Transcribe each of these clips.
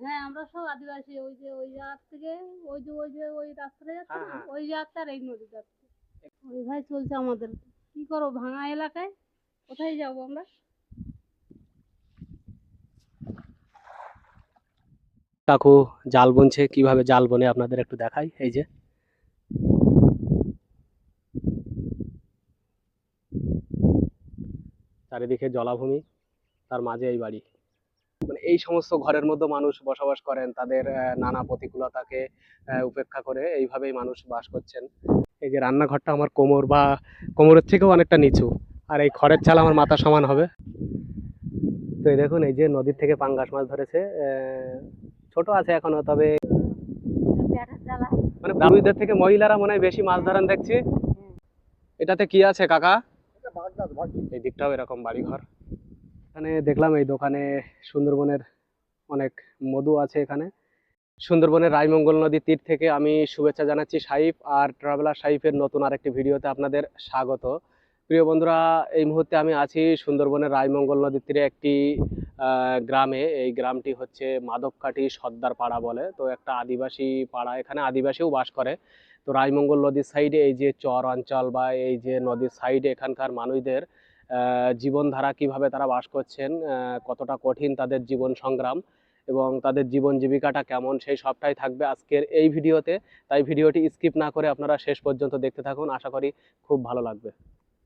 হ্যাঁ, আমরা সব আদিবাসী। ওই যে ওই জায়গা থেকে ওই রাস্তাটা যাচ্ছে না, ওই জায়গাটা আর এই নদী যাচ্ছে। ওই ভাই চলছে আমাদের। কি করবো ভাঙা এলাকায়, কোথায় যাবো আমরা? কাকু জাল বুনছে, কিভাবে জাল বনে আপনাদের একটু দেখাই। এই যে চারিদিকে জলাভূমি, তার মাঝে এই বাড়ি। মানে এই সমস্ত ঘরের মধ্যে মানুষ বসবাস করেন, তাদের নানা প্রতিকূলতাকে উপেক্ষা করে এইভাবেই মানুষ বাস করছেন। এই যে রান্নাঘরটা আমার কোমরের থেকেও অনেকটা নিচু, আর এই খড়ের চাল আমার মাথা সমান হবে। তো এই দেখুন, এই যে নদীর থেকে পাঙ্গাস মাছ ধরেছে, ছোট আছে এখনো, তবে মানে পুরুষদের থেকে মহিলারা মনে হয় বেশি মাছ ধরেন দেখছি। এটাতে কি আছে কাকা? এই দিকটাও এরকম বাড়িঘর। এখানে দেখলাম এই দোকানে সুন্দরবনের অনেক মধু আছে এখানে। সুন্দরবনের রায়মঙ্গল নদীর তীর থেকে আমি শুভেচ্ছা জানাচ্ছি সাইফ আর ট্রাভেলার সাইফের নতুন আরেকটি ভিডিওতে আপনাদের স্বাগত। প্রিয় বন্ধুরা, এই মুহূর্তে আমি আছি সুন্দরবনের রায়মঙ্গল নদীর তীরে একটি গ্রামে। এই গ্রামটি হচ্ছে মাধবকাঠি সর্দার পাড়া বলে। তো একটা আদিবাসী পাড়া, এখানে আদিবাসীও বাস করে। তো রায়মঙ্গল নদীর সাইডে এই যে চর অঞ্চল বা এই যে নদীর সাইডে এখানকার মানুষদের জীবনধারা, কিভাবে তারা বাস করছেন, কতটা কঠিন তাদের জীবন সংগ্রাম এবং তাদের জীবন জীবিকাটা কেমন, সেই সবটাই থাকবে আজকের এই ভিডিওতে। তাই ভিডিওটি স্কিপ না করে আপনারা শেষ পর্যন্ত দেখতে থাকুন, আশা করি খুব ভালো লাগবে।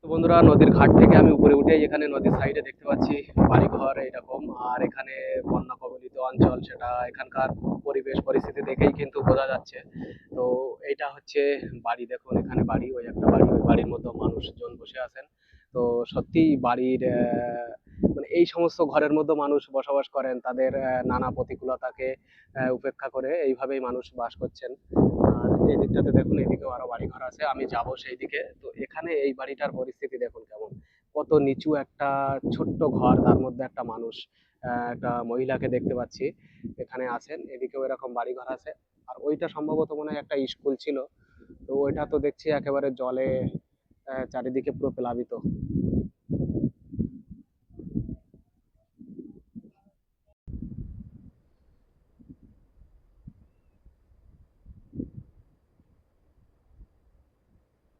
তো বন্ধুরা, নদীর ঘাট থেকে আমি উপরে উঠে এখানে নদীর সাইডে দেখতে পাচ্ছি বাড়িঘর এইরকম, আর এখানে বন্যা কবলিত অঞ্চল, সেটা এখানকার পরিবেশ পরিস্থিতি দেখেই কিন্তু বোঝা যাচ্ছে। তো এইটা হচ্ছে বাড়ি, দেখুন এখানে বাড়ি, ওই একটা বাড়ি, ওই বাড়ির মধ্যে মানুষজন বসে আছেন। তো সত্যি বাড়ির মানে এই সমস্ত ঘরের মধ্যে মানুষ বসবাস করেন, তাদের নানা প্রতিকূলতাকে উপেক্ষা করে এইভাবেই মানুষ বাস করছেন। আর এই দিকটাতে দেখুন, এদিকেও আরো বাড়ি ঘর আছে, আমি যাব সেই দিকে। তো এখানে এই বাড়িটার পরিস্থিতি দেখুন কেমন, কত নিচু একটা ছোট্ট ঘর, তার মধ্যে একটা মানুষ, একটা মহিলাকে দেখতে পাচ্ছি এখানে আছেন। এদিকেও এরকম বাড়ি ঘর আছে। আর ওইটা সম্ভবত মনে হয় একটা স্কুল ছিল। তো ওইটা তো দেখছি একেবারে জলে চারিদিকে পুরো প্লাবিত।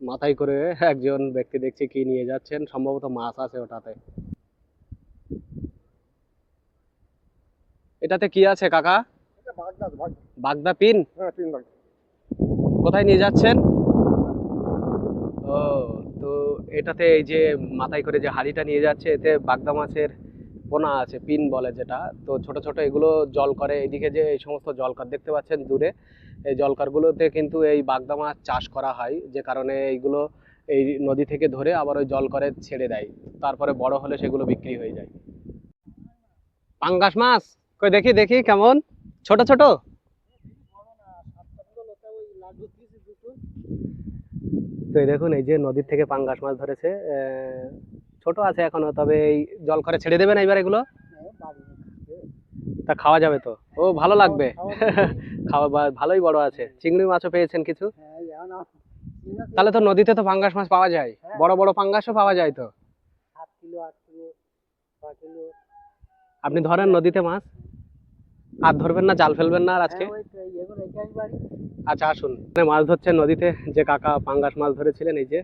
মাথায় করে একজন ব্যক্তি দেখছি কি নিয়ে যাচ্ছেন, সম্ভবত মাছ আছে ওটাতে। এটাতে কি আছে কাকা? বাগদা পিন? কোথায় নিয়ে যাচ্ছেন? ও, তো এটাতে এই যে মাথায় করে যে হাড়িটা নিয়ে যাচ্ছে, এতে বাগদা মাছের পোনা আছে, পিন বলে যেটা। তো ছোট ছোট এগুলো জল করে, এদিকে যে এই সমস্ত জলকার দেখতে পাচ্ছেন দূরে, এই জলকারগুলোতে কিন্তু এই বাগদা মাছ চাষ করা হয়, যে কারণে এইগুলো এই নদী থেকে ধরে আবার ওই জল করে ছেড়ে দেয়, তারপরে বড় হলে সেগুলো বিক্রি হয়ে যায়। পাঙ্গাস মাছ কই দেখি দেখি কেমন, ছোট ছোট। তো এই দেখুন, এই যে নদীর থেকে পাঙ্গাস মাছ ধরেছে, ছোট আছে এখনো, তবে এই জল করে ছেড়ে দেবেন এইবার এগুলো। তা খাওয়া যাবে তো? ও, ভালো লাগবে। খাওয়া ভালোই বড় আছে। চিংড়ি মাছও পেয়েছেন কিছু? তাহলে তো নদীতে তো পাঙ্গাস মাছ পাওয়া যায়, বড় বড় পাঙ্গাসও পাওয়া যায় তো। আপনি ধরেন নদীতে মাছ, আর ধরবেন না, জাল ফেলবেন না আর আজকে? আচ্ছা আসুন, মাছ ধরছেন নদীতে যে কাকা, পাঙ্গাস মাছ ধরেছিলেন। এই যে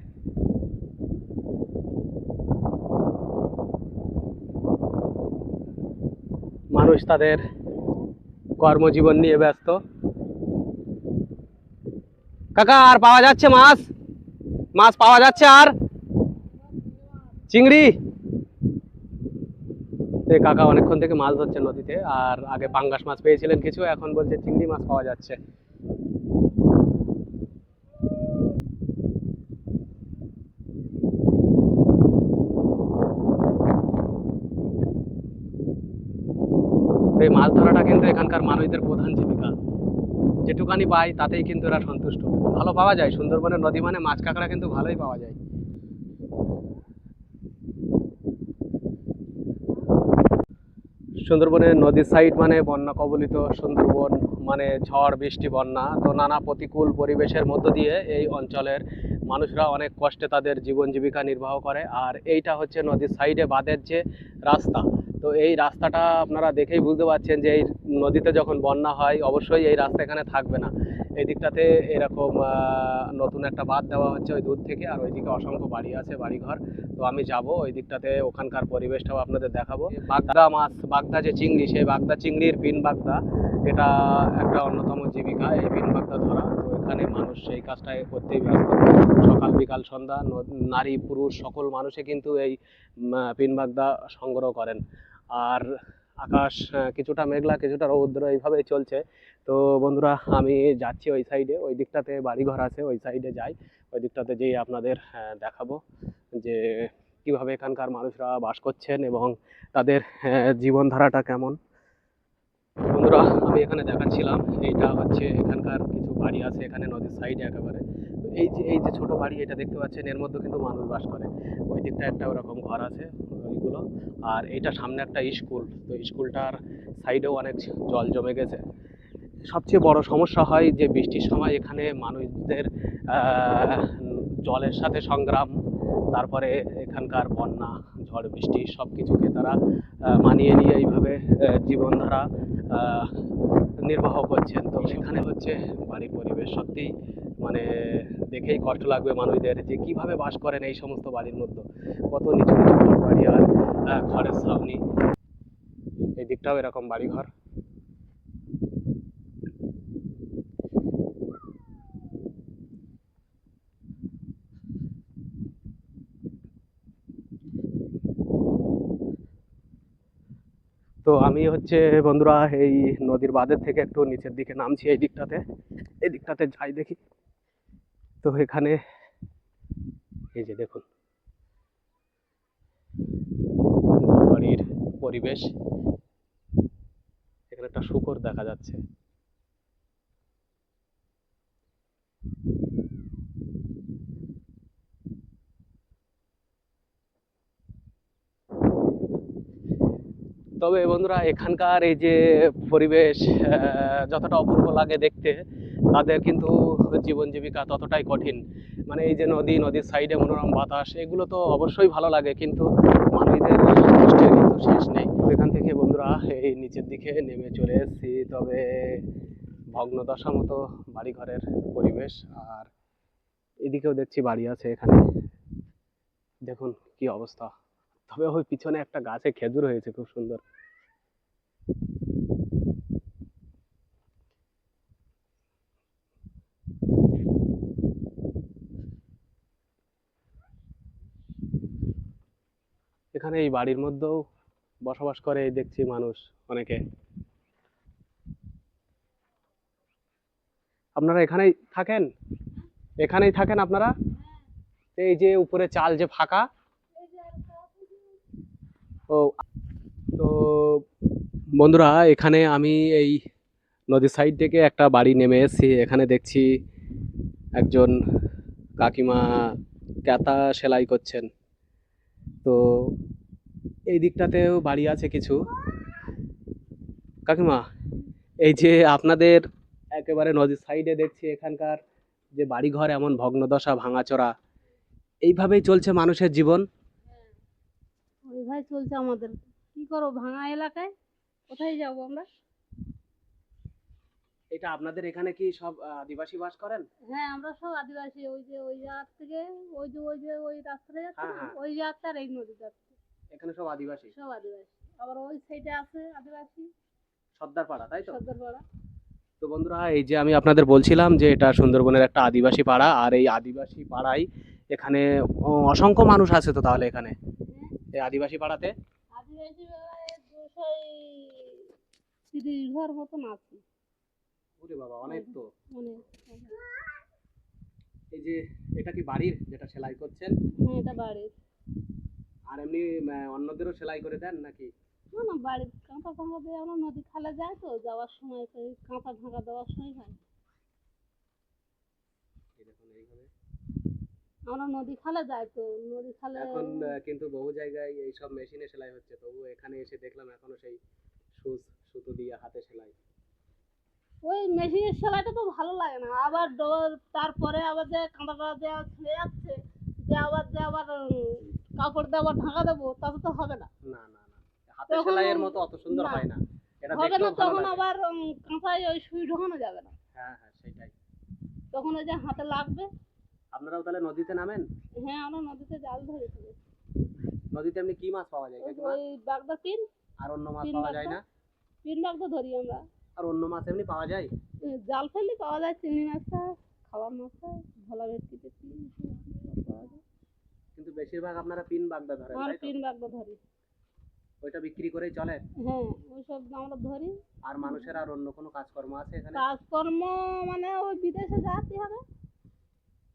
মানুষ তাদের কর্মজীবন নিয়ে ব্যস্ত। কাকা, আর পাওয়া যাচ্ছে মাছ? মাছ পাওয়া যাচ্ছে আর? চিংড়ি? কাকা অনেকক্ষণ থেকে মাছ ধরছে নদীতে, আর আগে পাঙ্গাস মাছ পেয়েছিলেন কিছু, এখন বলছে চিংড়ি মাছ পাওয়া যাচ্ছে। এই মাছ ধরাটা কিন্তু এখানকার মানুষদের প্রধান জীবিকা। যেটুকানি পায় তাতেই কিন্তু এরা সন্তুষ্ট। ভালো পাওয়া যায়, সুন্দরবনের নদী মানে মাছ কাঁকড়া কিন্তু ভালোই পাওয়া যায়। সুন্দরবনের নদীর সাইড মানে বন্যা কবলিত সুন্দরবন, মানে ঝড় বৃষ্টি বন্যা, তো নানা প্রতিকূল পরিবেশের মধ্য দিয়ে এই অঞ্চলের মানুষরা অনেক কষ্টে তাদের জীবন জীবিকা নির্বাহ করে। আর এইটা হচ্ছে নদীর সাইডে বাঁধের যে রাস্তা। তো এই রাস্তাটা আপনারা দেখেই বুঝতে পারছেন যে এই নদীতে যখন বন্যা হয় অবশ্যই এই রাস্তা এখানে থাকবে না। এই দিকটাতে এরকম নতুন একটা বাঁধ দেওয়া হচ্ছে ওই দূর থেকে, আর ওইদিকে অসংখ্য বাড়ি আছে, বাড়িঘর। তো আমি যাব ওই দিকটাতে, ওখানকার পরিবেশটাও আপনাদের দেখাবো। বাগদা মাছ, বাগদা যে চিংড়ি, সেই বাগদা চিংড়ির পিন বাগদা, এটা একটা অন্যতম জীবিকা, এই পিন বাগদা ধরা। তো এখানে মানুষ সেই কাজটাই করতেই ব্যস্ত। সকাল বিকাল সন্ধ্যা নারী পুরুষ সকল মানুষে কিন্তু এই পিন বাগদা সংগ্রহ করেন। আর আকাশ কিছুটা মেঘলা কিছুটা রৌদ্র এইভাবেই চলছে। তো বন্ধুরা, আমি যাচ্ছি ওই সাইডে, ওই দিকটাতে বাড়িঘর আছে, ওই সাইডে যাই। ওই দিকটাতে যেয়ে আপনাদের দেখাবো যে কিভাবে এখানকার মানুষরা বাস করছেন এবং তাদের জীবনধারাটা কেমন। বন্ধুরা, আমি এখানে দেখাচ্ছিলাম, এইটা হচ্ছে এখানকার কিছু বাড়ি আছে এখানে নদীর সাইডে একেবারে। তো এই যে ছোট বাড়ি এটা দেখতে পাচ্ছেন, এর মধ্যে কিন্তু মানুষ বাস করে। ওই দিকটা একটা ওরকম ঘর আছে ওইগুলো। আর এইটা সামনে একটা স্কুল, তো স্কুলটার সাইডেও অনেক জল জমে গেছে। সবচেয়ে বড় সমস্যা হয় যে বৃষ্টির সময় এখানে মানুষদের জলের সাথে সংগ্রাম, তারপরে এখানকার বন্যা, ঝড় বৃষ্টি সব কিছুকে তারা মানিয়ে নিয়ে এইভাবে জীবনধারা আহ, নির্বাহ করছেন। তো সেখানে হচ্ছে বাড়ির পরিবেশ সত্যি মানে দেখেই কষ্ট লাগবে মানুষদের যে কিভাবে বাস করেন এই সমস্ত বাড়ির মধ্যে। কত নিচু নিচু ঘর বাড়ি আর খড়ের ছাউনি। এই দিকটাও এরকম বাড়িঘর। তো আমি হচ্ছে বন্ধুরা এই নদীর বাঁধের থেকে একটু নিচের দিকে নামছি, এই দিকটাতে যাই দেখি। তো এখানে এই যে দেখুন ঘরবাড়ির পরিবেশ, এখানে একটা শূকর দেখা যাচ্ছে। তবে বন্ধুরা, এখানকার এই যে পরিবেশ যতটা অপূর্ব লাগে দেখতে, তাদের কিন্তু জীবন জীবিকা ততটাই কঠিন। মানে এই যে নদীর সাইডে মনোরম বাতাস, এগুলো তো অবশ্যই ভালো লাগে, কিন্তু মানুষদের কষ্টের কিন্তু শেষ নেই। এখান থেকে বন্ধুরা এই নিচের দিকে নেমে চলে এসেছি। তবে ভগ্নদশা মতো বাড়িঘরের পরিবেশ। আর এদিকেও দেখছি বাড়ি আছে এখানে, দেখুন কি অবস্থা। তবে ওই পিছনে একটা গাছে খেজুর হয়েছে খুব সুন্দর। এখানে এই বাড়ির মধ্যেও বসবাস করে এই দেখছি মানুষ অনেকে। আপনারা এখানেই থাকেন? এখানেই থাকেন আপনারা? এই যে উপরে চাল যে ফাঁকা। ও, তো বন্ধুরা, এখানে আমি এই নদীর সাইড থেকে একটা বাড়ি নেমে এসেছি। এখানে দেখছি একজন কাকিমা কাঁথা সেলাই করছেন। তো এই দিকটাতেও বাড়ি আছে কিছু। কাকিমা, এই যে আপনাদের একেবারে নদীর সাইডে দেখছি এখানকার যে বাড়িঘর এমন ভগ্নদশা ভাঙাচোরা, এইভাবেই চলছে মানুষের জীবন। ওইভাবে চলছে আমাদের, কি করবো ভাঙা এলাকায়, কোথায় যাবো আমরা? এটা আপনাদের এখানে কি সব আদিবাসী বাস করেন? হ্যাঁ, আমরা সব আদিবাসী। ওই যে ওই জায়গার থেকে ওই রাস্তাটা যাচ্ছে হ্যাঁ না, হ্যাঁ, ওই জায়গাটা আর এই নদী যাচ্ছে, এখানে সব আদিবাসী। সব আদিবাসী। আবার ওই সাইডে আছে আদিবাসী, সর্দারপাড়া, তাই তো? সর্দারপাড়া। তো বন্ধুরা, এই যে আমি আপনাদের বলছিলাম যে এটা সুন্দরবনের একটা আদিবাসী পাড়া, আর এই আদিবাসী পাড়ায় এখানে অসংখ্য মানুষ আছে। তো তাহলে এখানে এই আদিবাসী পাড়াতে আদিবাসী মেলায় 230 ঘর মতন আছে। ওরে বাবা, অনেক তো। অনেক। এই যে এটা কি বাড়ির যেটা সেলাই করছেন? হ্যাঁ, এটা বাড়ির। আর এমনি অন্যদেরও সেলাই করে দেন নাকি? না না, বাড়ির কাঁথা ভাঙা দিয়ে আমরা নদী খালে যাই, তো যাওয়ার সময় তো এই কাঁথা ভাঙা দেওয়ার সময় হয়। এই দেখুন এইভাবে। আমরা নদী খালে যাই, তো নদী খালে এখন কিন্তু বহু জায়গায় এইসব মেশিনে সেলাই হচ্ছে, তবু এখানে এসে দেখলাম এখনো সেই সুতো দিয়ে হাতে সেলাই। ওই মেশিনের সেলাইটা তো ভালো লাগে না, আবার তারপরে আবার যে কাঁটাটা দেওয়া ছেড়ে যাচ্ছে, যে আবার কাপড় দিয়ে আবার ঢাকা দেবো, তাতে তো হবে না। না না না, হাতের তখন সেলাইয়ের মতো অত সুন্দর না, হয় না, এটা হবে না। দেখতেও ভালো তখন লাগে। আবার কাঁথায় ওই সুই ঢোকানো যাবে না, হ্যাঁ হ্যাঁ, সেটাই। তখন ওই যে হাতে লাগবে। আপনারাও তাহলে নদীতে নামেন? হ্যাঁ, আমরা নদীতে জাল ধরেছি। নদীতে এমনি কি মাছ পাওয়া যায় কাকিমা? ওই বাগদা পিন, আর অন্য মাছ পিন পাওয়া বাগদা, যায় না? পিন বাগদা ধরি আমরা। আর অন্য মাছ এমনি পাওয়া যায়? জাল ফেললে পাওয়া যায় চিংড়ি মাছটা, খাওয়ার মাছটা, ভোলা ভেটকি টেটকি সব পাওয়া যায়। কিন্তু বেশিরভাগ আপনারা পিন বাগদা ধরেন, আর তাই তো? পিন বাগদা ধরি। ওইটা বিক্রি করেই চলে? হ্যাঁ, ওইসব আমরা ধরি। আর মানুষের আর অন্য কোনো কাজকর্ম আছে এখানে? কাজকর্ম মানে ওই বিদেশে যাতে হবে,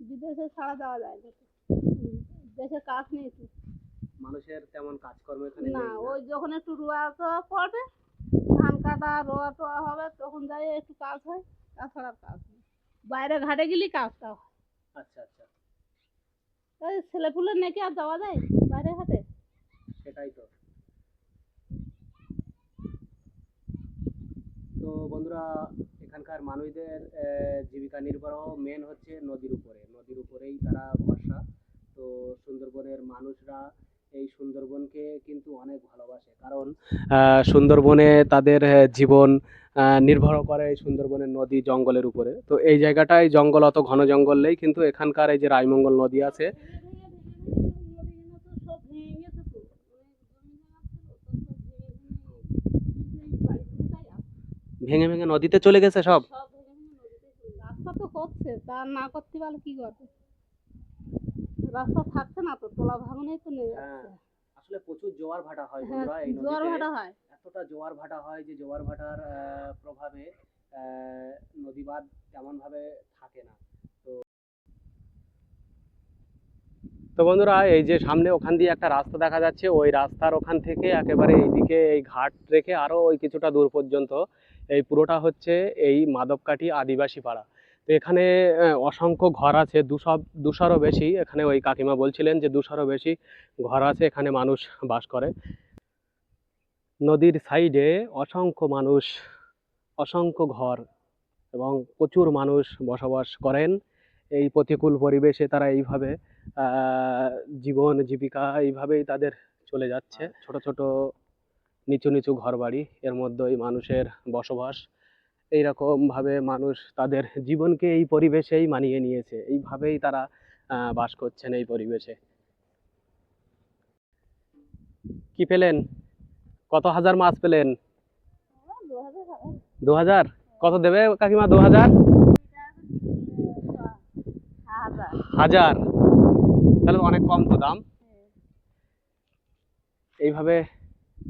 বিদেশে ছাড়া যাওয়া যায় না তো। দেশে কাজ নেই তো। মানুষের তেমন কাজকর্ম এখানে না, নেই না? ওই যখন একটু রোয়া টোয়া পড়বে, ধান কাটা রোয়া টোয়া হবে, তখন যাই একটু কাজ হয়, তাছাড়া আর কাজ নেই। বাইরে ঘাটে গেলেই কাজটা হয়। আচ্ছা আচ্ছা, তাই ছেলেপুলে নাকি আর যাওয়া যায় বাইরে ঘাটে? সেটাই তো। তো বন্ধুরা, এখানকার মানুষদের জীবিকা নির্বাহ মেন হচ্ছে নদীর উপরে, নদীর উপরেই তারা ভরসা। তো সুন্দরবনের মানুষরা এই সুন্দরবনকে কিন্তু অনেক ভালোবাসে, কারণ সুন্দরবনে তাদের জীবন নির্ভর করে এই সুন্দরবনের নদী জঙ্গলের উপরে। তো এই জায়গাটায় জঙ্গল, অত ঘন জঙ্গল নেই, কিন্তু এখানকার এই যে রায়মঙ্গল নদী আছে, ভেঙে ভেঙে নদীতে চলে গেছে সব। রাস্তা তো করছে, তা না করতে পারলে কি করবে? রাস্তা থাকছে না তো, তোলা ভাঙনেই তো নেই হ্যাঁ, যাচ্ছে। আসলে প্রচুর জোয়ার ভাটা হয় হ্যাঁ, বন্ধুরা এই জোয়ার নদীতে। ভাটা হয়। এতটা জোয়ার ভাটা হয় যে জোয়ার ভাটার প্রভাবে নদীবাঁধ তেমন ভাবে থাকে না। তো বন্ধুরা, এই যে সামনে ওখান দিয়ে একটা রাস্তা দেখা যাচ্ছে, ওই রাস্তার ওখান থেকে একেবারে এইদিকে এই ঘাট রেখে আরো ওই কিছুটা দূর পর্যন্ত এই পুরোটা হচ্ছে এই মাধবকাঠি আদিবাসী পাড়া। তো এখানে অসংখ্য ঘর আছে, 200-200-ও বেশি। এখানে ওই কাকিমা বলছিলেন যে 200-ও বেশি ঘর আছে, এখানে মানুষ বাস করে। নদীর সাইডে অসংখ্য মানুষ, অসংখ্য ঘর এবং প্রচুর মানুষ বসবাস করেন। এই প্রতিকূল পরিবেশে তারা এইভাবে জীবন জীবিকা এইভাবেই তাদের চলে যাচ্ছে। ছোট ছোট নিচু নিচু ঘর বাড়ি, এর মধ্যেই মানুষের বসবাস। এইরকম ভাবে মানুষ তাদের জীবনকে এই পরিবেশেই মানিয়ে নিয়েছে, এইভাবেই তারা বাস করছেন এই পরিবেশে। কি পেলেন? কত হাজার মাছ পেলেন? 2000? কত দেবে কাকিমা? 2000? 1000? তাহলে তো অনেক কম তো দাম। এইভাবে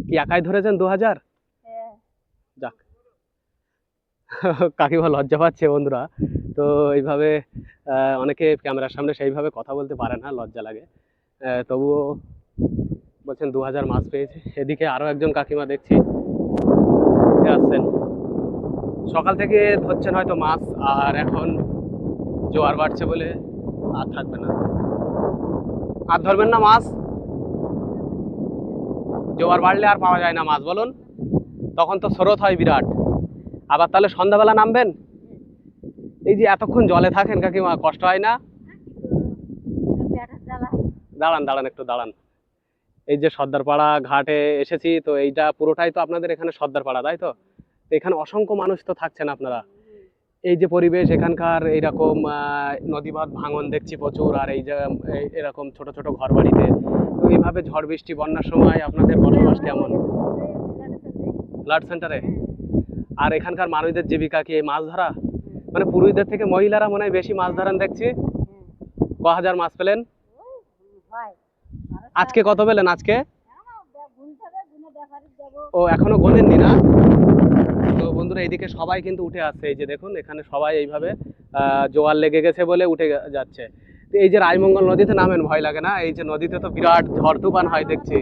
কি একাই ধরেছেন 2000? যাক, কাকিমা লজ্জা পাচ্ছে বন্ধুরা। তো এইভাবে অনেকে ক্যামেরার সামনে সেইভাবে কথা বলতে পারে না, লজ্জা লাগে। তবুও বলছেন 2000 মাছ পেয়েছে। এদিকে আরো একজন কাকিমা দেখছি আসছেন, সকাল থেকে ধরছেন হয়তো মাছ, আর এখন জোয়ার বাড়ছে বলে আর থাকবে না। আর ধরবেন না মাছ? জোয়ার বাড়লে আর পাওয়া যায় না মাছ, বলুন? তখন তো স্রোত হয় বিরাট। আবার তাহলে সন্ধ্যাবেলা নামবেন? এই যে এতক্ষণ জলে থাকেন কাকিমা, কষ্ট হয় না? দাঁড়ান দাঁড়ান, একটু দাঁড়ান। এই যে সর্দারপাড়া ঘাটে এসেছি, তো এইটা পুরোটাই তো আপনাদের এখানে সর্দারপাড়া, তাই তো? তো এখানে অসংখ্য মানুষ তো থাকছেন আপনারা। এই যে পরিবেশ এখানকার, এইরকম নদীবাঁধ ভাঙন দেখছি প্রচুর, আর এই যে এরকম ছোট ছোট ঘর বাড়িতে। তো এইভাবে ঝড় বৃষ্টি বন্যার সময় আপনাদের বসবাস কেমন? ব্লাড সেন্টারে? আর এখানকার মানুষদের জীবিকা কি এই মাছ ধরা? মানে পুরুষদের থেকে মহিলারা মনে হয় বেশি মাছ ধরেন দেখছি। ক হাজার মাছ পেলেন? আজকে কত পেলেন আজকে? ও, এখনো গোনেননি না? তো বন্ধুরা, এইদিকে সবাই কিন্তু উঠে আসছে, এই যে দেখুন এখানে সবাই এইভাবে জোয়ার লেগে গেছে বলে উঠে যাচ্ছে। তো এই যে রায়মঙ্গল নদীতে নামেন, ভয় লাগে না? এই যে নদীতে তো বিরাট ঝড় তুফান হয় দেখছি।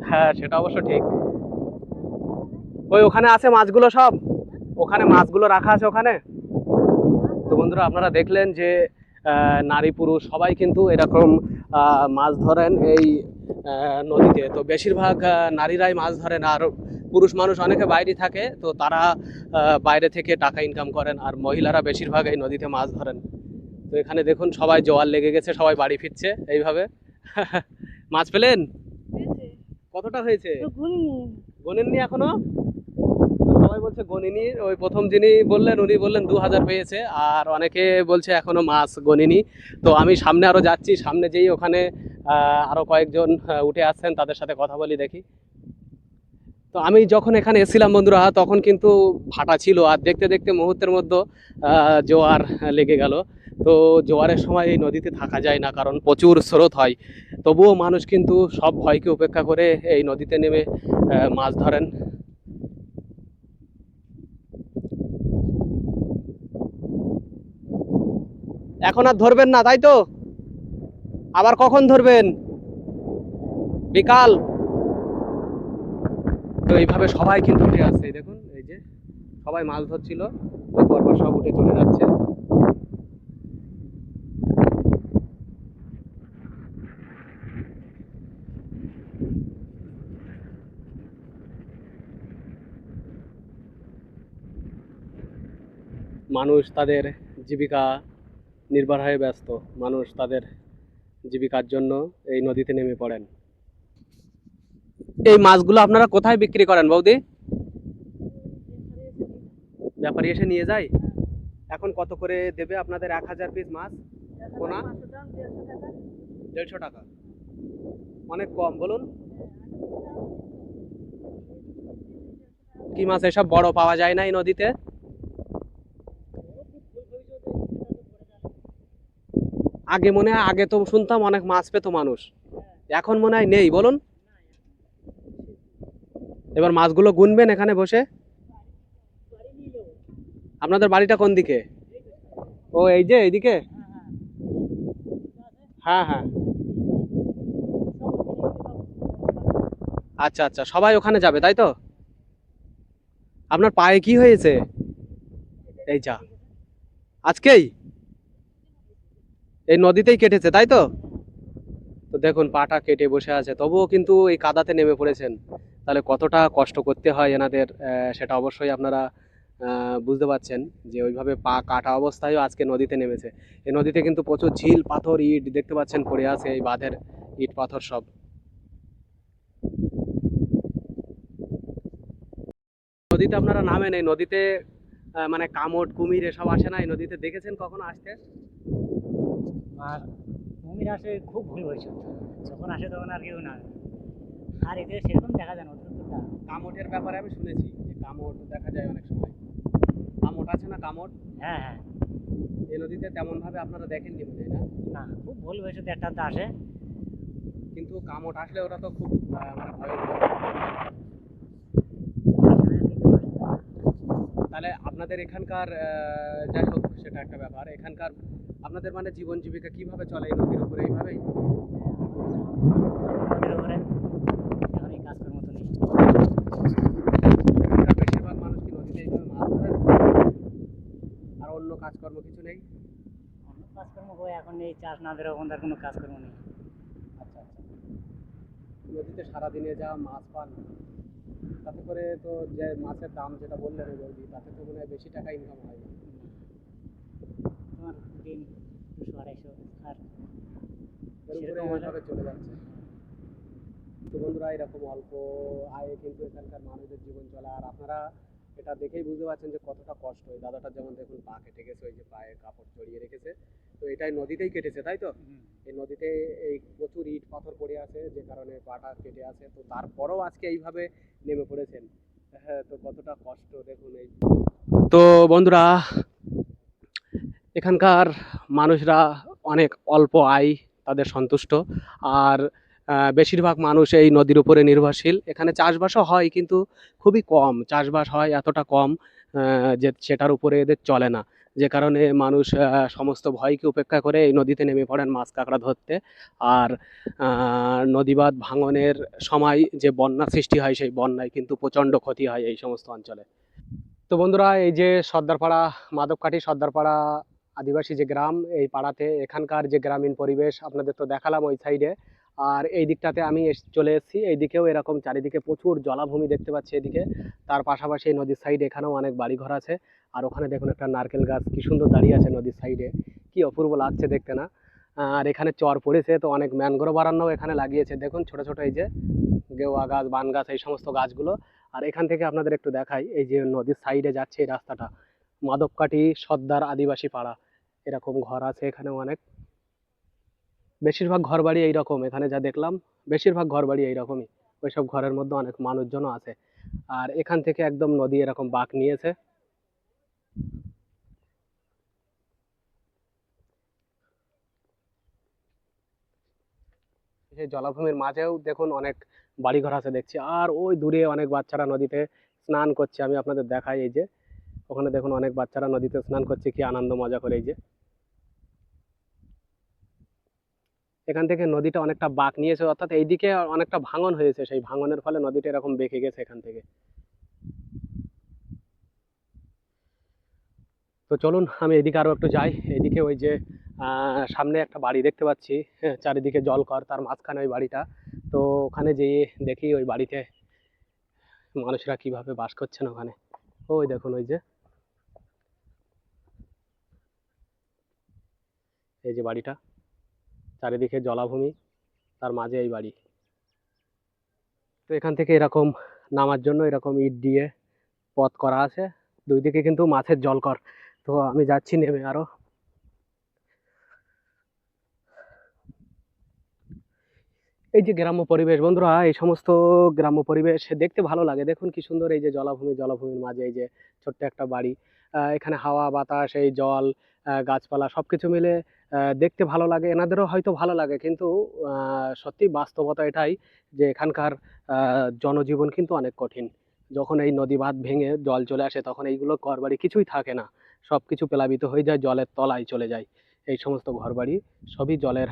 হ্যাঁ, সেটা অবশ্য ঠিক। ওই ওখানে আছে মাছগুলো সব, ওখানে মাছগুলো রাখা আছে ওখানে। তো বন্ধুরা, আপনারা দেখলেন যে নারী পুরুষ সবাই কিন্তু এরকম মাছ ধরেন এই নদীতে। তো বেশিরভাগ নারীরাই মাছ ধরেন, আর পুরুষ মানুষ অনেকে বাইরে থাকে, তো তারা বাইরে থেকে টাকা ইনকাম করেন, আর মহিলারা বেশিরভাগ এই নদীতে মাছ ধরেন। তো এখানে দেখুন সবাই জোয়ার লেগে গেছে, সবাই বাড়ি ফিরছে এইভাবে। মাছ পেলেন? কতটা হয়েছে গোনেননি এখনো? তো সবাই বলছে গনিনি। ওই প্রথম যিনি বললেন উনি বললেন 2000 পেয়েছে, আর অনেকে বলছে এখনো মাছ গনিনি। তো আমি সামনে আরো যাচ্ছি, সামনে যেই ওখানে আরো কয়েকজন উঠে আসছেন, তাদের সাথে কথা বলি দেখি। তো আমি যখন এখানে এসেছিলাম বন্ধুরা, তখন কিন্তু ফাটা ছিল, আর দেখতে দেখতে মুহূর্তের মধ্যে জোয়ার লেগে গেল। তো জোয়ারের সময় এই নদীতে থাকা যায় না, কারণ প্রচুর স্রোত হয়। তবুও মানুষ কিন্তু সব ভয়কে উপেক্ষা করে এই নদীতে নেমে মাছ ধরেন। এখন আর ধরবেন না, তাই তো? আবার কখন ধরবেন? বিকাল? তো এইভাবে সবাই কিন্তু উঠে আসছে, এই দেখুন, এই যে সবাই মাছ ধরছিল, ওই পরপর সব উঠে চলে যাচ্ছে। মানুষ তাদের জীবিকা নির্বাহে ব্যস্ত, মানুষ তাদের জীবিকার জন্য এই নদীতে নেমে পড়েন। এই মাছগুলো আপনারা কোথায় বিক্রি করেন বৌদি? ব্যাপারী এসে নিয়ে যায়? এখন কত করে দেবে আপনাদের 1000 পিস মাছ? পোনা 150 টাকা? অনেক কম বলুন। কি মাছ এসব বড় পাওয়া যায় না এই নদীতে? আগে মনে হয়, আগে তো শুনতাম অনেক মাছ পেত মানুষ, এখন মনে হয় নেই বলুন। এবার মাছগুলো গুনবেন এখানে বসে? আপনাদের বাড়িটা কোন দিকে? ও এই যে এইদিকে? হ্যাঁ হ্যাঁ। আচ্ছা আচ্ছা, সবাই ওখানে যাবে তাই তো? আপনার পায়ে কি হয়েছে? এই যা, আজকেই এই নদীতেই কেটেছে তাই তো? তো দেখুন পাটা কেটে বসে আছে, তবুও কিন্তু এই কাদাতে নেমে পড়েছেন। তাহলে কতটা কষ্ট করতে হয় এনাদের, সেটা অবশ্যই আপনারা বুঝতে পারছেন, যে ওইভাবে পা কাটা অবস্থায়ও আজকে নদীতে নেমেছে। এই নদীতে কিন্তু প্রচুর ঝিল পাথর ইট দেখতে পাচ্ছেন পড়ে আছে, এই বাঁধের ইট পাথর সব। নদীতে আপনারা নামেন, এই নদীতে মানে কামট কুমির এসব আসে না এই নদীতে? দেখেছেন কখনো আসতে? আর কুমির আসে খুব ভুল হয়েছে, যখন আসে তখন আর কেউ না, আর এতে সেরকম দেখা যায় না অতিরিক্তটা। কামটের ব্যাপারে আমি শুনেছি যে কামট দেখা যায় অনেক সময়। কামট আছে না কামট? হ্যাঁ হ্যাঁ। এই নদীতে তেমন ভাবে আপনারা দেখেননি মনে হয় না? না, খুব ভুল হয়েছে, একটা আধটা আসে। কিন্তু কামট আসলে ওরা তো খুব মানে ভয়ঙ্কর। তাহলে আপনাদের এখানকার যাই হোক সেটা একটা ব্যাপার, এখানকার আপনাদের মানে জীবন জীবিকা কিভাবে চলে এই নদীর উপরে এইভাবেই? নদীর উপরে এখন এই কাজকর্ম তো নেই। এখানকার বেশিরভাগ মানুষ কি নদীতে এইভাবে মাছ ধরেন, আর অন্য কাজকর্ম কিছু নেই? অন্য কাজকর্ম হয় এখন, এই চাষ না ধরে ওখান কোনো কাজকর্ম নেই। আচ্ছা আচ্ছা। নদীতে সারাদিনে যা মাছ পান, তাতে করে তো যে মাছের দাম যেটা বললেন ওই বৌদি, তাতে তো মনে হয় বেশি টাকা ইনকাম হয় না। তোমার দিন 200-250, আর এরকম করে সেরকম হলে এইভাবে চলে যাচ্ছে। তো বন্ধুরা, এরকম অল্প আয়ে কিন্তু এখানকার মানুষের জীবন চলে, আর আপনারা এটা দেখেই বুঝতে পারছেন যে কতটা কষ্ট। ওই দাদাটার যেমন দেখুন পা কেটে গেছে, ওই যে পায়ে কাপড় জড়িয়ে রেখেছে, তো এটাই নদীতেই কেটেছে তাই তো? এই নদীতে এই প্রচুর ইট পাথর পড়ে আছে, যে কারণে পাটা কেটে আছে, তো তারপরেও আজকে এইভাবে নেমে পড়েছেন। হ্যাঁ, তো কতটা কষ্ট দেখুন এই। তো বন্ধুরা, এখানকার মানুষরা অনেক অল্প আয় তাদের সন্তুষ্ট, আর বেশিরভাগ মানুষ এই নদীর উপরে নির্ভরশীল। এখানে চাষবাসও হয় কিন্তু খুবই কম, চাষবাস হয় এতটা কম যে সেটার উপরে এদের চলে না, যে কারণে মানুষ সমস্ত ভয়কে উপেক্ষা করে এই নদীতে নেমে পড়েন মাছ কাঁকড়া ধরতে। আর নদীবাঁধ ভাঙনের সময় যে বন্যা সৃষ্টি হয়, সেই বন্যায় কিন্তু প্রচণ্ড ক্ষতি হয় এই সমস্ত অঞ্চলে। তো বন্ধুরা, এই যে সর্দারপাড়া, মাধবকাঠি সর্দারপাড়া আদিবাসী যে গ্রাম, এই পাড়াতে এখানকার যে গ্রামীণ পরিবেশ আপনাদের তো দেখালাম ওই সাইডে। আর এই দিকটাতে আমি চলে এসেছি, এইদিকেও এরকম চারিদিকে প্রচুর জলাভূমি দেখতে পাচ্ছি এদিকে। তার পাশাপাশি এই নদীর সাইডে এখানেও অনেক বাড়িঘর আছে। আর ওখানে দেখুন একটা নারকেল গাছ কি সুন্দর দাঁড়িয়ে আছে নদীর সাইডে, কি অপূর্ব লাগছে দেখতে না? আর এখানে চর পড়েছে, তো অনেক ম্যানগ্রোভ অরণ্যও এখানে লাগিয়েছে, দেখুন ছোট ছোট এই যে গেওয়া গাছ, বান গাছ, এই সমস্ত গাছগুলো। আর এখান থেকে আপনাদের একটু দেখাই, এই যে নদীর সাইডে যাচ্ছে এই রাস্তাটা, মাদবকাঠি সর্দার আদিবাসী পাড়া, এরকম ঘর আছে এখানে অনেক। বেশিরভাগ ঘর বাড়ি এইরকম, এখানে যা দেখলাম বেশিরভাগ ঘর বাড়ি এইরকমই। ওইসব ঘরের মধ্যে অনেক মানুষজনও আছে। আর এখান থেকে একদম নদী এরকম বাঁক নিয়েছে। সেই জলাভূমির মাঝেও দেখুন অনেক বাড়িঘর আছে দেখছি। আর ওই দূরে অনেক বাচ্চারা নদীতে স্নান করছে, আমি আপনাদের দেখাই, এই যে ওখানে দেখুন অনেক বাচ্চারা নদীতে স্নান করছে, কি আনন্দ মজা করে। এই যে এখান থেকে নদীটা অনেকটা বাঁক নিয়েছে, অর্থাৎ এইদিকে অনেকটা ভাঙন হয়েছে, সেই ভাঙনের ফলে নদীটা এরকম বেঁকে গেছে এখান থেকে। তো চলুন আমি এদিকে আরো একটু যাই। এদিকে ওই যে সামনে একটা বাড়ি দেখতে পাচ্ছি, হ্যাঁ, চারিদিকে জলকর, তার মাঝখানে ওই বাড়িটা। তো ওখানে যেয়ে দেখি ওই বাড়িতে মানুষরা কিভাবে বাস করছেন ওখানে। ওই দেখুন ওই যে, এই যে বাড়িটা, চারিদিকে জলাভূমি, তার মাঝে এই বাড়ি। তো এখান থেকে এরকম নামার জন্য এরকম ইট দিয়ে পথ করা আছে, দুই দিকে কিন্তু মাছের জলকর। তো আমি যাচ্ছি নেমে আরো। এই যে গ্রাম্য পরিবেশ বন্ধুরা, এই সমস্ত গ্রাম্য পরিবেশ দেখতে ভালো লাগে। দেখুন কি সুন্দর, এই যে জলাভূমি, জলাভূমির মাঝে এই যে ছোট্ট একটা বাড়ি। এখানে হাওয়া বাতাস, এই জল, গাছপালা সবকিছু মিলে দেখতে ভালো লাগে। এনাদেরও হয়তো ভালো লাগে, কিন্তু সত্যি বাস্তবতা এটাই যে এখানকার জনজীবন কিন্তু অনেক কঠিন। যখন এই নদী বাঁধ ভেঙে জল চলে আসে, তখন এইগুলো ঘরবাড়ি কিছুই থাকে না, সবকিছু প্লাবিত হয়ে যায়, জলের তলায় চলে যায়। এই সমস্ত ঘরবাড়ি সবই জলের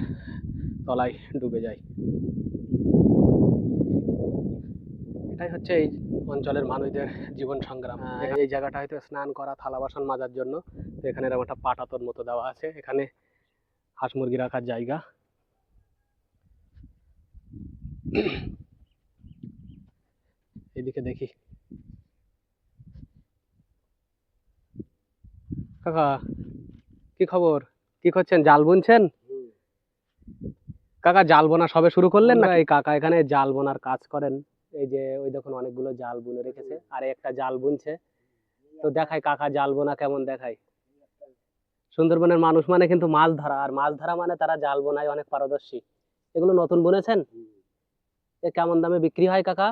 তলায় ডুবে যায়। এটাই হচ্ছে এই অঞ্চলের মানুষদের জীবন সংগ্রাম। এই জায়গাটা হয়তো স্নান করা, থালা বাসন মাজার জন্য। তো এখানে এরকম একটা পাটাতন মতো দেওয়া আছে, এখানে হাঁস মুরগি রাখার জায়গা। এদিকে দেখি, কাকা কি খবর, কি করছেন, জাল বুনছেন? কাকা জাল বোনা সবে শুরু করলেন না? এই কাকা এখানে জাল বোনার কাজ করেন। এই যে ওই দেখুন অনেকগুলো জাল বুনে রেখেছে, আর একটা জাল বুনছে। তো দেখাই কাকা জাল বোনা কেমন দেখায়। সুন্দরবনের মানুষ মানে কিন্তু মাছ ধরা, আর মাছ ধরা মানে তারা জাল বোনায় অনেক পারদর্শী। এগুলো নতুন বুনেছেন? এ কেমন দামে বিক্রি হয় কাকা?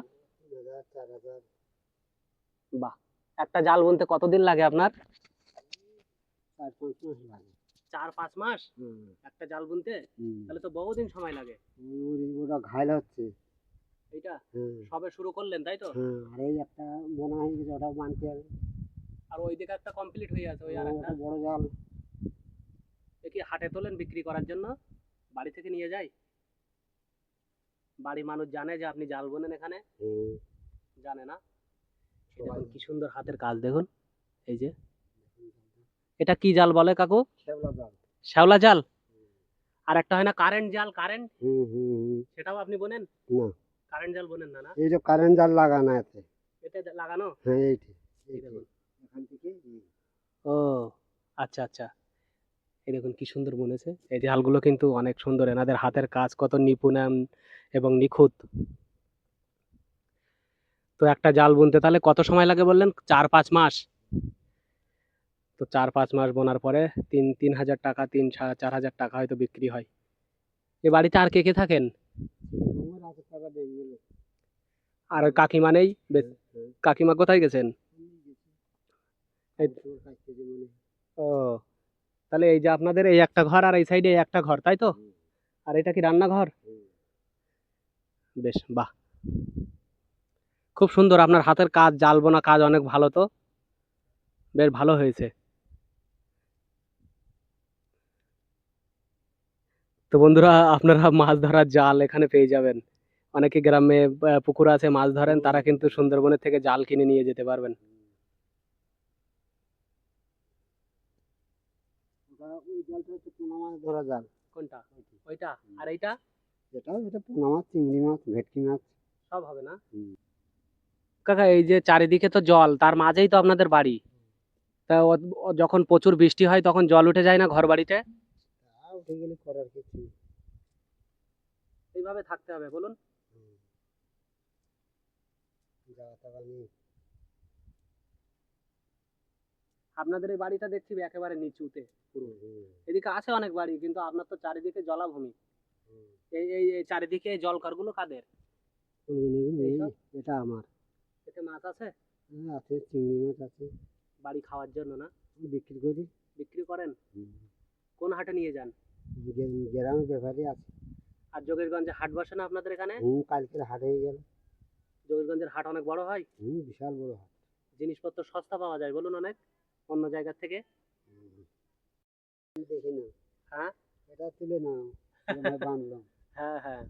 বাহ, একটা জাল বুনতে কতদিন লাগে আপনার? 4-5 মাস একটা জাল বুনতে? তাহলে তো বহুদিন সময় লাগে। ওটা ঘায়লা হচ্ছে। এইটা সবে শুরু করলেন তাই তো? আর এই একটা বোনা হয়ে গেছে, ওটাও বানতে হবে। আর ওইদিকে একটা কমপ্লিট হয়ে আছে, ওই আর একটা বড় জাল। এ কি হাটে তোলেন বিক্রি করার জন্য? বাড়ি থেকে নিয়ে যায়? বাড়ি মানুষ জানে যে আপনি জাল বোনেন এখানে? জানে না? এই দেখুন কি সুন্দর হাতের কাজ, দেখুন এই যে। এটা কি জাল বলে কাকু? শ্যাওলা জাল। শ্যাওলা জাল? আর একটা হয় না কারেন্ট জাল, কারেন্ট, সেটাও আপনি বোনেন? না, কারেন্ট জাল বোনেন না? না, এই যে কারেন্ট জাল লাগানো আছে, এটা লাগানো। হ্যাঁ এইটা। এই দেখুন এখান থেকে ও আচ্ছা আচ্ছা, এই দেখুন কি সুন্দর বুনেছে। এই জালগুলো কিন্তু অনেক সুন্দর, এনাদের হাতের কাজ কত নিপুণ এবং নিখুঁত। তো একটা জাল বুনতে তাহলে কত সময় লাগে বললেন? 4-5 মাস। তো 4-5 মাস বোনার পরে 3,000 টাকা, 3-4 হাজার টাকা হয়তো বিক্রি হয়। এ বাড়িতে আর কে কে থাকেন? আর ওই কাকিমা নেই? কাকিমা কোথায় গেছেন? ও, তাহলে এই যে আপনাদের এই একটা ঘর আর এই সাইডে একটা ঘর, তাই তো? আর এটা কি রান্নাঘর? বেশ, বাহ, খুব সুন্দর আপনার হাতের কাজ, জাল বোনা কাজ অনেক ভালো। তো বেশ ভালো হয়েছে। তো বন্ধুরা, আপনারা মাছ ধরার জাল এখানে পেয়ে যাবেন। অনেকে গ্রামে পুকুর আছে, মাছ ধরেন, তারা কিন্তু সুন্দরবনের থেকে জাল কিনে নিয়ে যেতে পারবেন। ওই জালটা হচ্ছে পোনা মাছ ধরা জাল। কোনটা? ওইটা? আর এইটা? এটা পোনা মাছ, চিংড়ি মাছ, ভেটকি মাছ। সব হবে না? হুম। কাকা এই যে চারিদিকে তো জল, তার মাঝেই তো আপনাদের বাড়ি, তা যখন প্রচুর বৃষ্টি হয় তখন জল উঠে যায় না ঘর বাড়িতে? তা উঠে গেলে করার কিছু নেই। এইভাবে থাকতে হবে বলুন। হুম। যাওয়া টাওয়া নেই। আপনাদের এই বাড়িটা দেখছি একেবারে নিচুতে পুরো। এদিকে আছে অনেক বাড়ি, কিন্তু আপনার তো চারিদিকে জলাভূমি। এই এই এই চারিদিকে এই জলকরগুলো কাদের? এইসব? এটা আমার। এতে মাছ আছে? আছে, চিংড়ি মাছ আছে। বাড়ি খাওয়ার জন্য না? বিক্রি করি। বিক্রি করেন? কোন হাটে নিয়ে যান? গ্রামে ব্যাপারী আছে। আর যোগেশগঞ্জে হাট বসে না আপনাদের এখানে? কালকের হাট হয়ে গেল। যোগেশগঞ্জের হাট অনেক বড় হয়? বিশাল বড় হাট। জিনিসপত্র সস্তা পাওয়া যায় বলুন অনেক, অন্য জায়গা থেকে? দেখি না। হ্যাঁ, এটা তুলে না বানলাম। হ্যাঁ হ্যাঁ,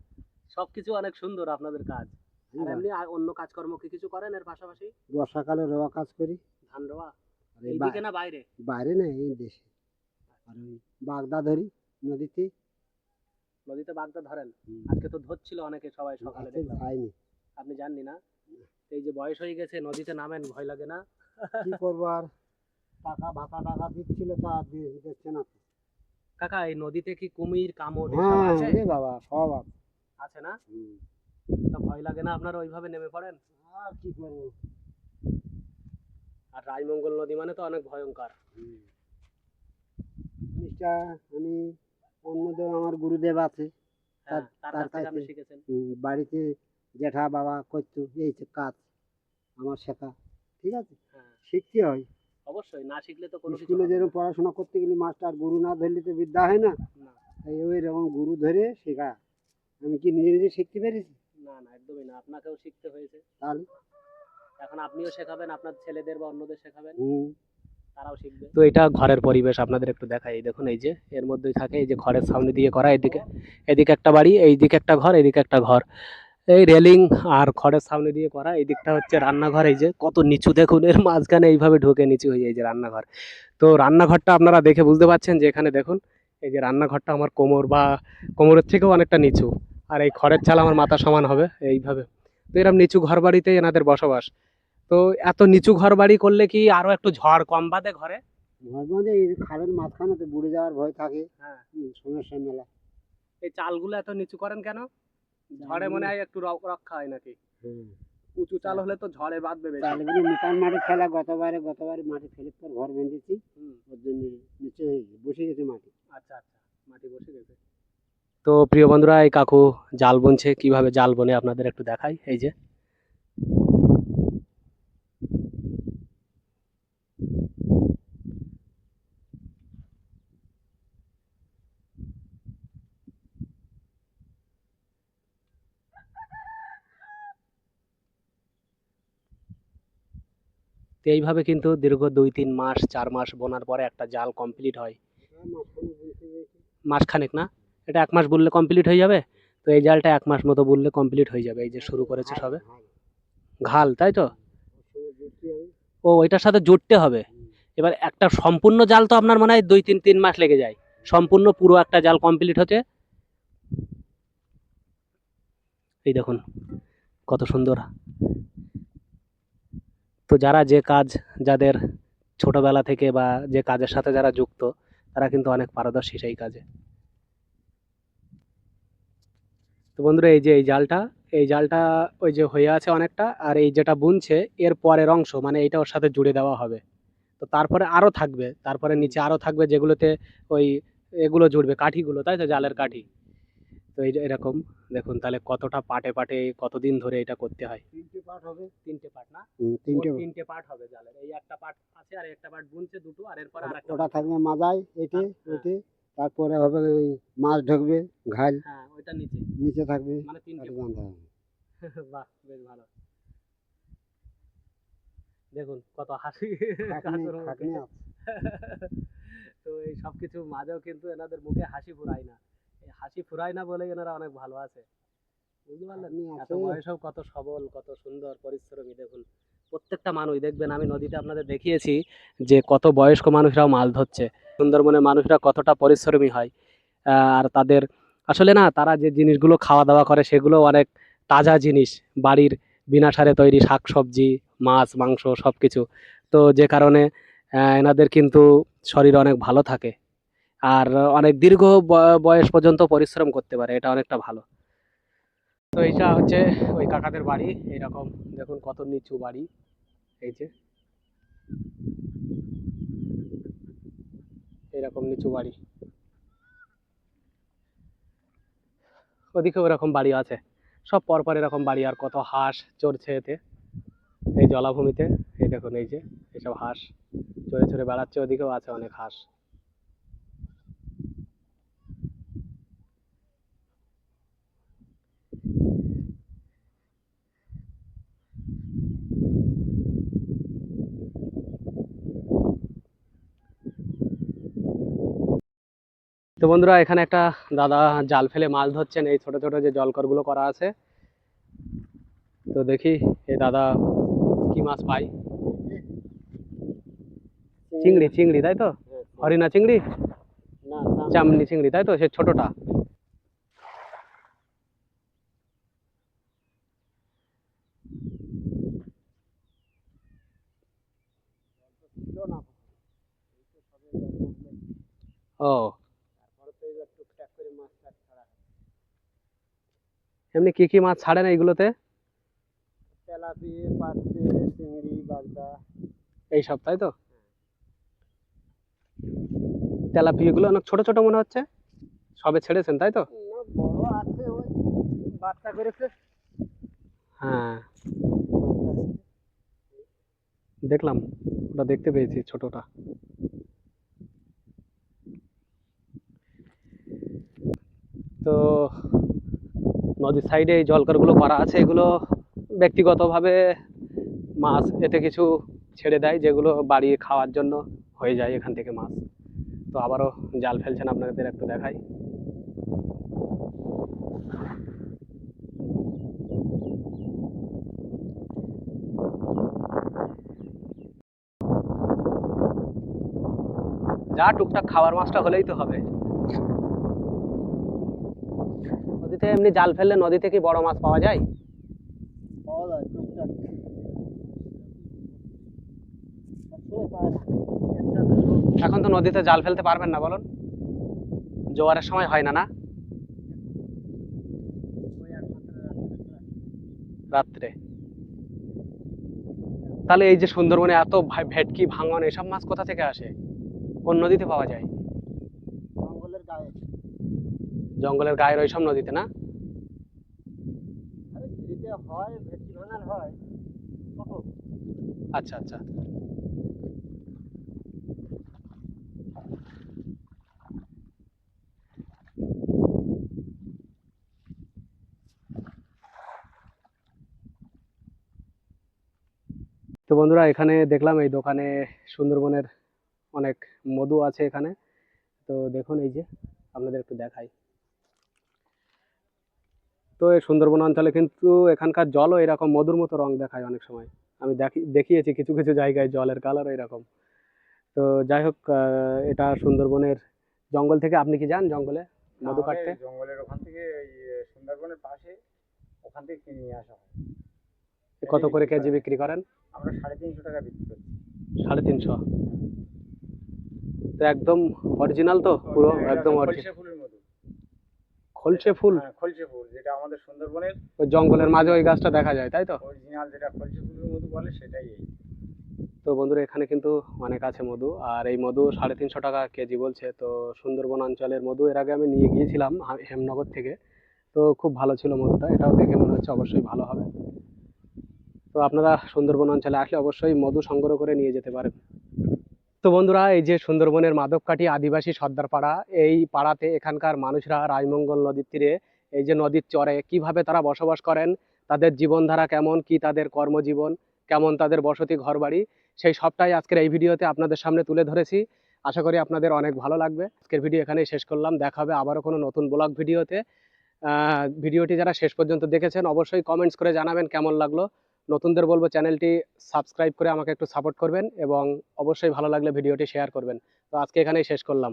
সবকিছু অনেক সুন্দর আপনাদের কাজ। আর এমনি অন্য কাজকর্ম কি কিছু করেন এর পাশাপাশি? বর্ষাকালে রোয়া কাজ করি। ধান রোয়া? আর এই এইদিকে না বাইরে? বাইরে না, এই দেশে। আর ওই বাগদা ধরি নদীতে। নদীতে বাগদা ধরেন? আজকে তো ধরছিল অনেকে, সবাই সকালে আজকে দেখলাম। যাইনি। আপনি জাননি না? এই যে বয়স হয়ে গেছে, নদীতে নামেন, ভয় লাগে না? কি করবো আর, টাকা দিচ্ছিল তা দিচ্ছে না তো। কাকা এই নদীতে কি কুমির, কামড় এসব হ্যাঁ আছে? রে বাবা, সব আছে। আছে না? তা ভয় লাগে না আপনারা ওইভাবে নেমে পড়েন? আর কি করবো। আর রায়মঙ্গল নদী মানে তো অনেক ভয়ঙ্কর। জিনিসটা আমি অন্যদের, আমার গুরুদেব আছে, হ্যাঁ, তার তার কাছ থেকে আপনি কাছে শিখেছেন? বাড়িতে জেঠা বাবা করতো এই যে কাজ, আমার শেখা। ঠিক আছে, হ্যাঁ, শিখতে হয়। অবশ্যই, না শিখলে তো কোনো কিছু স্কুলে হবে যেরকম না। পড়াশোনা করতে গেলে মাস্টার গুরু না ধরলে তো বিদ্যা হয় না। না তাই ওই রকম গুরু ধরে শেখা। আমি কি নিজে নিজে শিখতে পেরেছি? না না, একদমই না, আপনাকেও শিখতে হয়েছে। তাহলে এখন আপনিও শেখাবেন আপনার ছেলেদের বা অন্যদের শেখাবেন, তারাও শিখবে। তো এটা ঘরের পরিবেশ আপনাদের একটু দেখাই। এই দেখুন, এই যে এর মধ্যেই থাকে, এই যে ঘরের সামনে দিয়ে করা, এদিকে এদিকে একটা বাড়ি, এইদিকে একটা ঘর, এদিকে একটা ঘর, এই রেলিং আর খড়ের সামনে দিয়ে করা। এই দিকটা হচ্ছে রান্নাঘর। এই যে কত নিচু দেখুন, এর মাঝখানে এইভাবে ঢুকে নিচু হয়ে যায়, এই যে রান্নাঘর। তো রান্নাঘরটা আপনারা দেখে বুঝতে পারছেন যে এখানে দেখুন, এই যে রান্নাঘরটা আমার কোমর বা কোমরের থেকেও অনেকটা নিচু, আর এই খড়ের চাল আমার মাথা সমান হবে এইভাবে। তো এরকম নিচু ঘর বাড়িতে এনাদের বসবাস। তো এত নিচু ঘর বাড়ি করলে কি আরো একটু ঝড় কম বাঁধে ঘরে? ঘর মধ্যে এই খালের মাঝখানে তো বুড়ে যাওয়ার ভয় থাকে। হ্যাঁ, সমস্যা মেলা। এই চালগুলো এত নিচু করেন কেন? ঝড়ে মনে হয় একটু রক্ষা হয় নাকি? উঁচু চাল হলে তো ঝড়ে বাঁধবে বেশি। চালগুলো নিকান মাটি ফেলা, গতবারে মাটি ফেলে পর ঘর বেঁধেছি। হুম, ওর জন্য নিচে হয়ে গেছে, বসে গেছে মাটি। আচ্ছা আচ্ছা, মাটি বসে গেছে। তো প্রিয় বন্ধুরা, এই কাকু জাল বুনছে, কিভাবে জাল বনে আপনাদের একটু দেখাই। এই যে তো এইভাবে কিন্তু দীর্ঘ 2-3 মাস 4 মাস বোনার পরে একটা জাল কমপ্লিট হয়। মাসখানেক না, এটা 1 মাস বুনলে কমপ্লিট হয়ে যাবে। তো এই জালটা 1 মাস মতো বুনলে কমপ্লিট হয়ে যাবে। এই যে শুরু করেছে সবে। ঘাল, তাই তো? ও, ওইটার সাথে জুড়তে হবে। এবার একটা সম্পূর্ণ জাল তো আপনার মনে হয় 2-3 মাস লেগে যায় সম্পূর্ণ পুরো একটা জাল কমপ্লিট হতে। এই দেখুন কত সুন্দর। তো যারা যে কাজ, যাদের ছোটবেলা থেকে বা যে কাজের সাথে যারা যুক্ত, তারা কিন্তু অনেক পারদর্শী সেই কাজে। তো বন্ধুরা, এই যে এই জালটা ওই যে হয়ে আছে অনেকটা, আর এই যেটা বুনছে এর পরের অংশ মানে এইটা ওর সাথে জুড়ে দেওয়া হবে। তো তারপরে আরো থাকবে, তারপরে নিচে আরো থাকবে, যেগুলোতে ওই এগুলো জুড়বে, কাঠিগুলো, তাই তো, জালের কাঠি। তো এই যে এরকম দেখুন, তাহলে কতটা পাটে পাটে কতদিন ধরে এটা করতে হয়। 3টে পার্ট হবে। 3টে পার্ট না? তিনটে 3টে পার্ট হবে জালের। এই একটা পার্ট আছে, আর একটা পার্ট বুনছে দুটো, আর এরপর আরেকটা। ওটা থাকবে মাজায়, এটে হ্যাঁ। এটে। তারপরে হবে ওই মাছ ঢুকবে ঘাল, হ্যাঁ, ওইটা নিচে, নিচে থাকবে, মানে 3টে। আর বাঁধা হবে। বাহ, বেশ ভালো। দেখুন কত হাসি খাটনি কাকুর মুখে। খাটনি আছে। তো এই সবকিছু মাঝেও কিন্তু এনাদের মুখে হাসি ফুরায় না। এই হাসি ফুরায় না বলে এনারা অনেক ভালো আছে, বুঝতে পারলেন? খাটনি এত আছে। বয়সেও কত সবল, কত সুন্দর পরিশ্রমী। দেখুন প্রত্যেকটা মানুষ দেখবেন, আমি নদীতে আপনাদের দেখিয়েছি যে কত বয়স্ক মানুষরাও মাছ ধরছে। সুন্দরবনের মানুষরা কতটা পরিশ্রমী হয়, আর তাদের আসলে না তারা যে জিনিসগুলো খাওয়া দাওয়া করে সেগুলো অনেক তাজা জিনিস, বাড়ির বিনা সারে তৈরি শাকসবজি, মাছ মাংস সবকিছু। তো যে কারণে এনাদের কিন্তু শরীর অনেক ভালো থাকে, আর অনেক দীর্ঘ বয়স পর্যন্ত পরিশ্রম করতে পারে, এটা অনেকটা ভালো। তো এইটা হচ্ছে ওই কাকাদের বাড়ি, এইরকম দেখুন কত নিচু বাড়ি। এই যে এইরকম নিচু বাড়ি, ওদিকেও এরকম বাড়ি আছে, সব পরপর এরকম বাড়ি। আর কত হাঁস চড়ছে এতে, এই জলাভূমিতে। এই দেখুন এই যে এইসব হাঁস চড়ে চড়ে বেড়াচ্ছে, ওদিকেও আছে অনেক হাঁস। তো বন্ধুরা, এখানে একটা দাদা জাল ফেলে মাছ ধরছেন, এই ছোট ছোট যে জলকরগুলো করা আছে। তো দেখি এই দাদা কি মাছ পাই। চিংড়ি, চিংড়ি তাই তো? হরিণা চিংড়ি, না চামনি চিংড়ি তাই তো, সে ছোটটা। ও, এমনি কি কি মাছ ছাড়েন এইগুলোতে? তেলাপিয়া, পার্শে, চিংড়ি, বাগদা। এইসব তাই তো? তেলাপিয়া গুলো অনেক ছোট ছোট মনে হচ্ছে, সবে ছেড়েছেন তাই তো? না, বড় আছে, ওই বাচ্চা করেছে। হ্যাঁ, দেখলাম, ওটা দেখতে পেয়েছি ছোটটা। তো নদীর সাইডে এই জলকরগুলো করা আছে, এগুলো ব্যক্তিগতভাবে মাছ এতে কিছু ছেড়ে দেয়, যেগুলো বাড়িয়ে খাওয়ার জন্য হয়ে যায় এখান থেকে মাছ। তো আবারও জাল ফেলছেন, আপনাদের একটু দেখাই। যা টুকটাক খাওয়ার মাছটা হলেই তো হবে। নদীতে এমনি জাল ফেললে নদীতে কি বড় মাছ পাওয়া যায়? পাওয়া যায় টুকটাক। সবসময় পায় না। একটা দুটো। এখন তো নদীতে জাল ফেলতে পারবেন না বলুন, জোয়ারের সময় হয় না না? ওই একমাত্র রাত্রে ছাড়া। রাত্রে। তাহলে এই যে সুন্দরবনে এত ভেটকি, ভাঙন এসব মাছ কোথা থেকে আসে? কোন নদীতে পাওয়া যায়? জঙ্গলের গায়ে। জঙ্গলের গায়ের ওইসব নদীতে না? আরে ঝিরিতে হয়, ভেটকি ভাঙান হয়, ছোট। আচ্ছা আচ্ছা। তো বন্ধুরা, এখানে দেখলাম এই দোকানে সুন্দরবনের অনেক মধু আছে এখানে। তো দেখুন এই যে আপনাদের একটু দেখাই। তো এই সুন্দরবন অঞ্চলে কিন্তু এখানকার জলও এরকম মধুর মতো রং দেখায় অনেক সময়। আমি দেখিয়েছি কিছু কিছু জায়গায় জলের কালার এরকম। তো যাই হোক, এটা সুন্দরবনের জঙ্গল থেকে। আপনি কি যান জঙ্গলে মধু কাটতে? জঙ্গলের ওখান থেকে এই সুন্দরবনের পাশে, ওখান থেকে কিনে নিয়ে আসা হয়। কত করে কেজি বিক্রি করেন? আমরা 350 টাকা বিক্রি করছি। 350? তো একদম অরিজিনাল তো, পুরো একদম অরিজিনাল খলসে ফুলের মধু। খলসে ফুল? হ্যাঁ, খলসে ফুল, যেটা আমাদের সুন্দরবনের ওই জঙ্গলের মাঝে ওই গাছটা দেখা যায় তাই তো? অরিজিনাল, যেটা খলসে ফুলের মধু বলে, সেটাই এই। তো বন্ধুরা, এখানে কিন্তু অনেক আছে মধু, আর এই মধু 350 টাকা কেজি বলছে। তো সুন্দরবন অঞ্চলের মধু এর আগে আমি নিয়ে গিয়েছিলাম হেমনগর থেকে। তো খুব ভালো ছিল মধুটা, এটাও দেখে মনে হচ্ছে অবশ্যই ভালো হবে। তো আপনারা সুন্দরবন অঞ্চলে আসলে অবশ্যই মধু সংগ্রহ করে নিয়ে যেতে পারেন। তো বন্ধুরা, এই যে সুন্দরবনের মাধবকাঠি আদিবাসী সর্দার পাড়া, এই পাড়াতে এখানকার মানুষরা রায়মঙ্গল নদীর তীরে, এই যে নদীর চরে কিভাবে তারা বসবাস করেন, তাদের জীবনধারা কেমন, কি তাদের কর্মজীবন কেমন, তাদের বসতি ঘরবাড়ি, সেই সবটাই আজকের এই ভিডিওতে আপনাদের সামনে তুলে ধরেছি। আশা করি আপনাদের অনেক ভালো লাগবে। আজকের ভিডিও এখানেই শেষ করলাম, দেখা হবে আবারও কোনো নতুন ব্লগ ভিডিওতে। ভিডিওটি যারা শেষ পর্যন্ত দেখেছেন অবশ্যই কমেন্টস করে জানাবেন কেমন লাগলো। নতুনদের বলবো চ্যানেলটি সাবস্ক্রাইব করে আমাকে একটু সাপোর্ট করবেন, এবং অবশ্যই ভালো লাগলে ভিডিওটি শেয়ার করবেন। তো আজকে এখানেই শেষ করলাম।